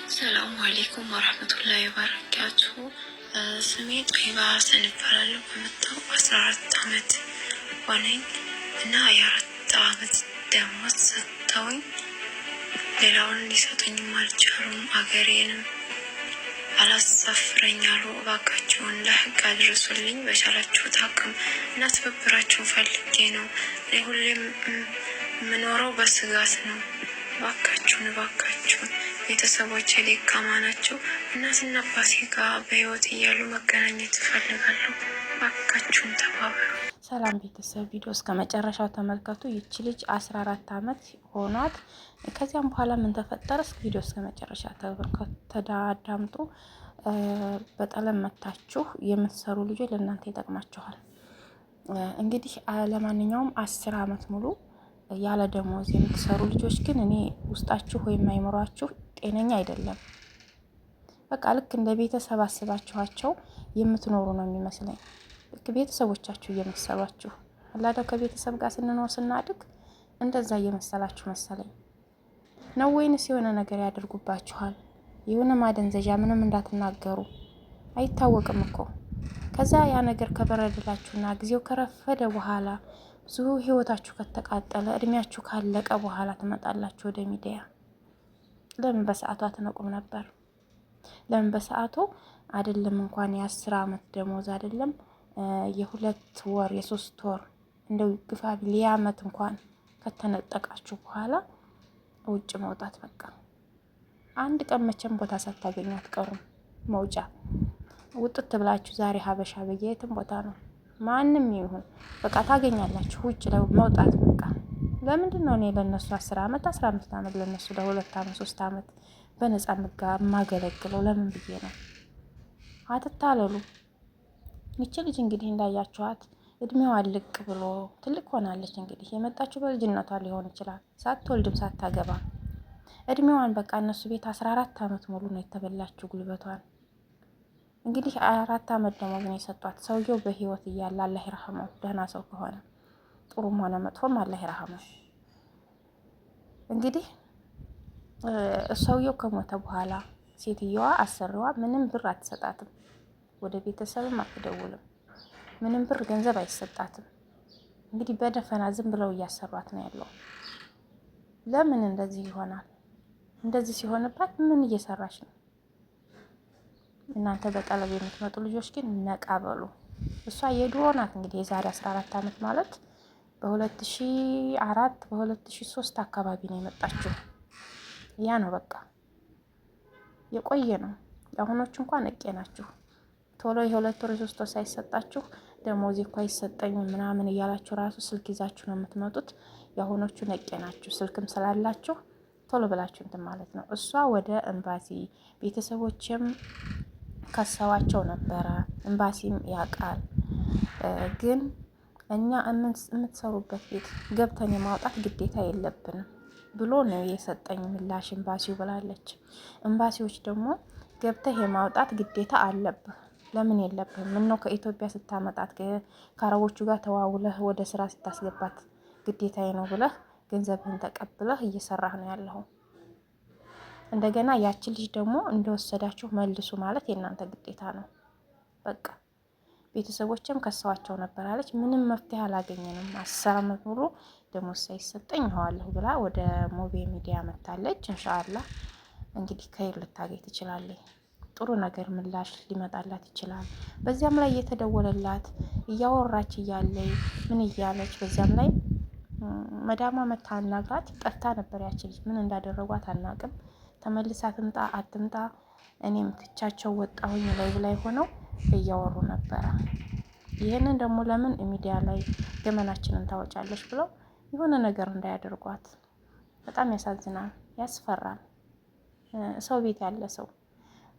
ሰላሙ አሌይኩም ወረህመቱላሂ ወበረካቱሁ። ስሜ ጦይባ ሀሰን እባላለሁ። በመጣሁ 14 ዓመት ሆነኝ እና የ4 ዓመት ደሞዝ ሰጥተውኝ ሌላውን ሊሰጡኝም አልቻሉም። አገሬንም አላሳፍረኝ አሉ። እባካችሁን ለህግ አድርሱልኝ በቻላችሁት አቅም እና ትብብራችሁን ፈልጌ ነው። እኔ ሁሌም የምኖረው በስጋት ነው። እባካችሁን ቤተሰቦቼ ደካማ ናቸው። እናትና አባቴ ጋር በህይወት እያሉ መገናኘት እፈልጋለሁ። እባካችሁን ተባበሩ። ሰላም ቤተሰብ፣ ቪዲዮ እስከ መጨረሻው ተመልከቱ። ይቺ ልጅ 14 ዓመት ሆኗት። ከዚያም በኋላ ምን ተፈጠረ? እስከ ቪዲዮ እስከ መጨረሻ ተዳዳምጡ። በጠለም መታችሁ የምትሰሩ ልጆች ለእናንተ ይጠቅማችኋል። እንግዲህ ለማንኛውም 10 ዓመት ሙሉ ያለ ደሞዝ የምትሰሩ ልጆች ግን እኔ ውስጣችሁ ወይም አይምሯችሁ ጤነኛ አይደለም። በቃ ልክ እንደ ቤተሰብ አስባችኋቸው የምትኖሩ ነው የሚመስለኝ። ልክ ቤተሰቦቻችሁ እየመሰሏችሁ አላደው ከቤተሰብ ጋር ስንኖር ስናድግ እንደዛ እየመሰላችሁ መሰለኝ ነው። ወይንስ የሆነ ነገር ያደርጉባችኋል? የሆነ ማደንዘዣ ምንም እንዳትናገሩ አይታወቅም እኮ። ከዛ ያ ነገር ከበረደላችሁና ጊዜው ከረፈደ በኋላ ብዙ ህይወታችሁ ከተቃጠለ እድሜያችሁ ካለቀ በኋላ ትመጣላችሁ ወደ ሚዲያ። ለምን በሰዓቱ አትነቁም ነበር? ለምን በሰዓቱ አይደለም እንኳን የ10 ዓመት ደሞዝ አይደለም የ2 ወር የ3 ወር እንደው ግፋ ቢል የዓመት እንኳን ከተነጠቃችሁ በኋላ ውጭ መውጣት። በቃ አንድ ቀን መቼም ቦታ ሳታገኙ አትቀሩም። መውጫ ውጥት ብላችሁ ዛሬ ሀበሻ በየትም ቦታ ነው ማንም ይሁን በቃ ታገኛላችሁ። ውጭ ላይ መውጣት በቃ ለምንድን ነው እኔ ለነሱ 10 ዓመት 15 ዓመት ለነሱ ለ2 ዓመት 3 ዓመት በነፃ የማገለግለው? ለምን ብዬ ነው? አትታለሉ። ይቺ ልጅ እንግዲህ እንዳያችኋት እድሜዋ ልቅ ብሎ ትልቅ ሆናለች። እንግዲህ የመጣችው በልጅነቷ ሊሆን ይችላል፣ ሳትወልድም ሳታገባ እድሜዋን በቃ እነሱ ቤት 14 ዓመት ሙሉ ነው የተበላችው ጉልበቷን። እንግዲህ 4 ዓመት ደሞዝ ነው የሰጧት። ሰውየው በህይወት እያለ አላህ ይረሐመው፣ ደህና ሰው ከሆነ ጥሩም ሆነ መጥፎም አላህ ይረሐመው። እንግዲህ ሰውየው ከሞተ በኋላ ሴትየዋ አሰሪዋ ምንም ብር አትሰጣትም፣ ወደ ቤተሰብም አትደውልም፣ ምንም ብር ገንዘብ አይሰጣትም። እንግዲህ በደፈና ዝም ብለው እያሰሯት ነው ያለው። ለምን እንደዚህ ይሆናል? እንደዚህ ሲሆንባት ምን እየሰራች ነው? እናንተ በጠለብ የምትመጡ ልጆች ግን ነቃ በሉ። እሷ የድሮ ናት። እንግዲህ የዛሬ 14 ዓመት ማለት በ2004 በ2003 አካባቢ ነው የመጣችው። ያ ነው በቃ የቆየ ነው። የአሁኖቹ እንኳን ነቄ ናችሁ። ቶሎ የ2 ወር የ3 ወር ሳይሰጣችሁ ደሞዝ እኮ አይሰጠኝም ምናምን እያላችሁ ራሱ ስልክ ይዛችሁ ነው የምትመጡት። የአሁኖቹ ነቄ ናችሁ። ስልክም ስላላችሁ ቶሎ ብላችሁ እንትን ማለት ነው። እሷ ወደ ኤምባሲ ቤተሰቦችም ከሰዋቸው ነበረ፣ ኤምባሲም ያውቃል። ግን እኛ የምትሰሩበት ቤት ገብተን የማውጣት ግዴታ የለብንም ብሎ ነው የሰጠኝ ምላሽ ኤምባሲው ብላለች። ኤምባሲዎች ደግሞ ገብተህ የማውጣት ግዴታ አለብህ። ለምን የለብህም? ምነው ከኢትዮጵያ ስታመጣት ከአረቦቹ ጋር ተዋውለህ ወደ ስራ ስታስገባት ግዴታዬ ነው ብለህ ገንዘብህን ተቀብለህ እየሰራህ ነው ያለው። እንደገና ያችን ልጅ ደግሞ እንደወሰዳችሁ መልሱ ማለት የእናንተ ግዴታ ነው። በቃ ቤተሰቦችም ከሰዋቸው ነበር አለች። ምንም መፍትሄ አላገኘንም። 10 ዓመት ሙሉ ደሞዝ ሳይሰጠኝ ይኸዋለሁ ብላ ወደ ሞቤ ሚዲያ መታለች። ኢንሻአላህ እንግዲህ ከይር ልታገኝ ትችላለች። ጥሩ ነገር ምላሽ ሊመጣላት ይችላል። በዚያም ላይ እየተደወለላት እያወራች እያለች ምን እያለች በዚያም ላይ መዳሟ መታ አናግራት ጠፍታ ነበር። ያች ልጅ ምን እንዳደረጓት አናቅም። ተመልሳ ትምጣ አትምጣ እኔም ትቻቸው ወጣሁኝ። ላይ ሆነው እያወሩ ነበረ። ይሄንን ደግሞ ለምን ሚዲያ ላይ ገመናችንን ታወጫለሽ ብለው የሆነ ነገር እንዳያደርጓት። በጣም ያሳዝናል፣ ያስፈራል። ሰው ቤት ያለ ሰው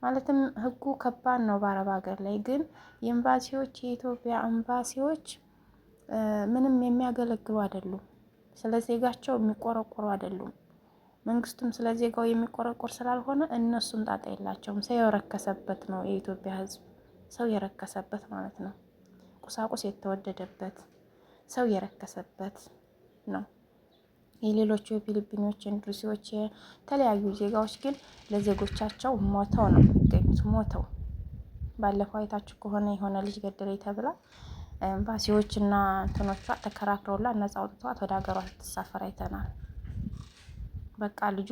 ማለትም ህጉ ከባድ ነው በአረብ ሀገር ላይ። ግን የኤምባሲዎች የኢትዮጵያ ኤምባሲዎች ምንም የሚያገለግሉ አይደሉም። ስለ ዜጋቸው የሚቆረቆሩ አይደሉም። መንግስቱም ስለ ዜጋው የሚቆረቆር ስላልሆነ እነሱም ጣጣ የላቸውም። ሰው የረከሰበት ነው የኢትዮጵያ ህዝብ፣ ሰው የረከሰበት ማለት ነው። ቁሳቁስ የተወደደበት ሰው የረከሰበት ነው። የሌሎቹ የፊሊፒኖች፣ ኢንዱስትሪዎች፣ የተለያዩ ዜጋዎች ግን ለዜጎቻቸው ሞተው ነው የሚገኙት። ሞተው ባለፈው አይታችሁ ከሆነ የሆነ ልጅ ገደለኝ ተብላ ኤምባሲዎች እና እንትኖቿ ተከራክረውላት ነጻ አውጥተዋት ወደ ሀገሯ ስትሳፈር አይተናል። በቃ ልጁ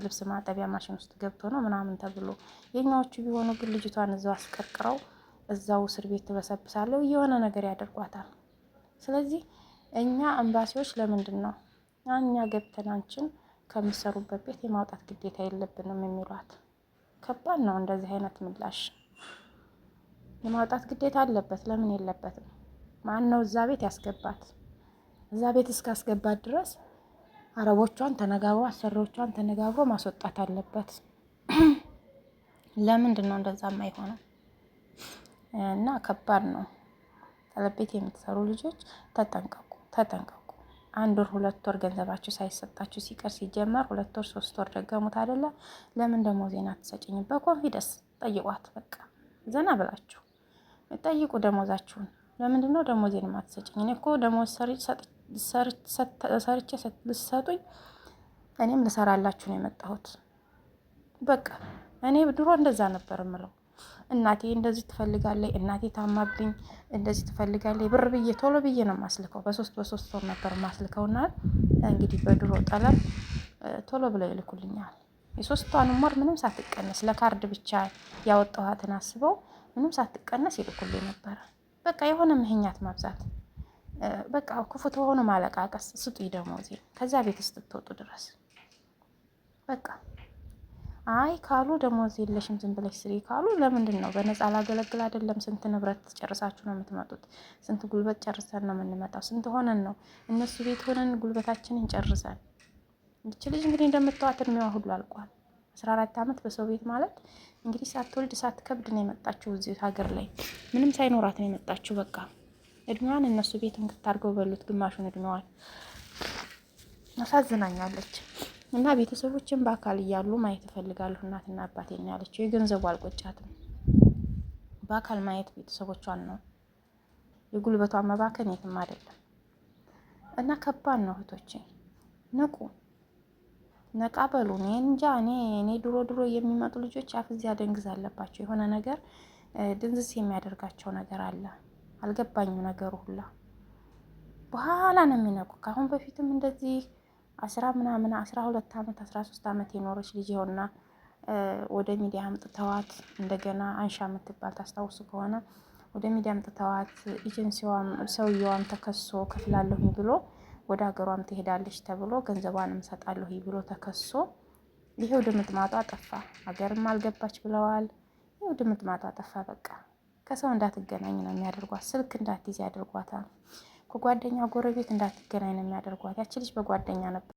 ልብስ ማጠቢያ ማሽን ውስጥ ገብቶ ነው ምናምን ተብሎ፣ የኛዎቹ ቢሆኑ ግን ልጅቷን እዛው አስቀርቅረው እዛው እስር ቤት ትበሰብሳለሁ የሆነ ነገር ያደርጓታል። ስለዚህ እኛ ኤምባሲዎች ለምንድን ነው እኛ ገብተን አንቺን ከሚሰሩበት ቤት የማውጣት ግዴታ የለብንም የሚሏት? ከባድ ነው። እንደዚህ አይነት ምላሽ የማውጣት ግዴታ አለበት። ለምን የለበትም? ማን ነው እዛ ቤት ያስገባት? እዛ ቤት እስካስገባት ድረስ አረቦቿን ተነጋግሮ አሰሪዎቿን ተነጋግሮ ማስወጣት አለበት። ለምንድን ነው እንደዛ የማይሆነው? እና ከባድ ነው። ጠለብ ቤት የምትሰሩ ልጆች ተጠንቀቁ፣ ተጠንቀቁ። 1 ወር 2 ወር ገንዘባችሁ ሳይሰጣችሁ ሲቀር ሲጀመር 2 ወር 3 ወር ደገሙት አይደለ? ለምን ደግሞ ዜና ትሰጭኝ? በኮንፊደንስ ጠይቋት። በቃ ዘና ብላችሁ ጠይቁ ደሞዛችሁን። ለምንድን ነው ደሞዜን የማትሰጭኝ? እኔ እኮ ደሞዝ ሰርቼ ልትሰጡኝ እኔም ልሰራላችሁ ነው የመጣሁት። በቃ እኔ ድሮ እንደዛ ነበር የምለው። እናቴ እንደዚህ ትፈልጋለች፣ እናቴ ታማብኝ እንደዚህ ትፈልጋለች ብር ብዬ ቶሎ ብዬ ነው የማስልከው። በ3 ወር ነበር የማስልከውና እንግዲህ በድሮ ጠለብ ቶሎ ብለው ይልኩልኛል። የ3ቷንም ወር ምንም ሳትቀነስ ለካርድ ብቻ ያወጣኋትን አስበው ምንም ሳትቀነስ ይልኩልኝ ነበረ። በቃ የሆነ ምህኛት ማብዛት፣ በቃ ክፉ ተሆኑ ማለቃቀስ፣ ስጡኝ ደሞዜ ከዛ ቤት ስትወጡ ድረስ በቃ። አይ ካሉ ደሞዝ የለሽም ዝም ብለሽ ስሪ ካሉ ለምንድን ነው? በነፃ ላገለግል አይደለም? ስንት ንብረት ጨርሳችሁ ነው የምትመጡት? ስንት ጉልበት ጨርሰን ነው የምንመጣው? ስንት ሆነን ነው እነሱ ቤት ሆነን ጉልበታችንን ጨርሰን። ይች ልጅ እንግዲህ እንደምታዋት እድሜዋ ሁሉ አልቋል። 14 ዓመት በሰው ቤት ማለት እንግዲህ ሳትወልድ ሳትከብድ ነው የመጣችው እዚህ ሀገር ላይ ምንም ሳይኖራት ነው የመጣችው። በቃ እድሜዋን እነሱ ቤት እንክታርገው በሉት ግማሹን እድሜዋን። አሳዝናኛለች። እና ቤተሰቦችን በአካል እያሉ ማየት እፈልጋለሁ። እናትና አባቴን ያለችው የገንዘቡ አልቆጫትም። በአካል ማየት ቤተሰቦቿን ነው። የጉልበቷ መባከን የትም አይደለም። እና ከባድ ነው። እህቶቼ ንቁ፣ ነቃ በሉ። እኔ እንጃ እኔ ድሮ የሚመጡ ልጆች አፍዚያ ደንግዝ አለባቸው። የሆነ ነገር ድንዝስ የሚያደርጋቸው ነገር አለ። አልገባኝም ነገሩ ሁላ። በኋላ ነው የሚነቁ። ከአሁን በፊትም እንደዚህ 12 ዓመት 13 ዓመት የኖረች ልጅ ይሆንና ወደ ሚዲያ አምጥተዋት እንደገና አንሻ የምትባል ታስታውሱ ከሆነ ወደ ሚዲያ አምጥተዋት ኤጀንሲዋም ሰውየዋም ተከሶ ከፍላለሁኝ ብሎ ወደ ሀገሯም ትሄዳለች ተብሎ ገንዘቧንም ሰጣለሁ ብሎ ተከሶ ይሄው ድምጥማጧ ጠፋ። ሀገርም አልገባች ብለዋል። ይሄው ድምጥማጧ ጠፋ። በቃ ከሰው እንዳትገናኝ ነው የሚያደርጓት። ስልክ እንዳትይዝ ያደርጓታል። ከጓደኛ ጎረቤት እንዳትገናኝ ነው የሚያደርጓት። ያቺ ልጅ በጓደኛ ነበር